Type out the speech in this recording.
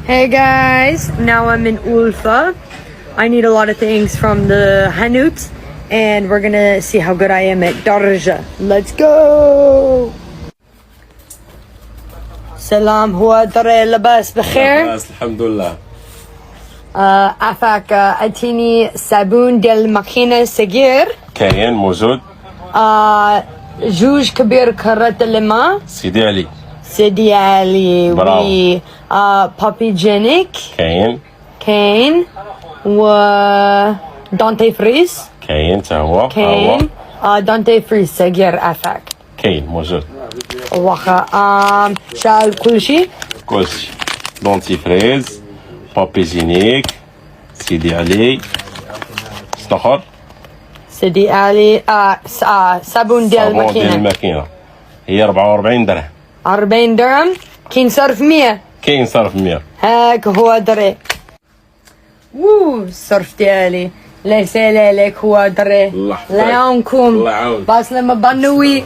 Hey guys, now I'm in Ulfa. I need a lot of things from the Hanut and we're gonna see how good I am at Darja. Let's go! سلام هو دري لباس بخير؟ الحمد لله. عفاك اتيني صابون ديال الماكينة صغير. كاين موجود. جوج كبير كرات الماء. سيدي علي. سيدي علي وي بابي جينيك. كاين و دانتي فريز. كاين تا هو. كاين دانتي فريز صغير عفاك. كاين موجود. واخا شال كلشي دونتي فريز بابي جينيك سيدي علي شنوخر سيدي علي صابون ديال الماكينة هي 44 درهم 40 درهم كاين صرف 100 كاين صرف 100 هاك هو دري الصرف ديالي لا يسال عليك هو دري الله يعاونكم الله يعاون باس لما بانوي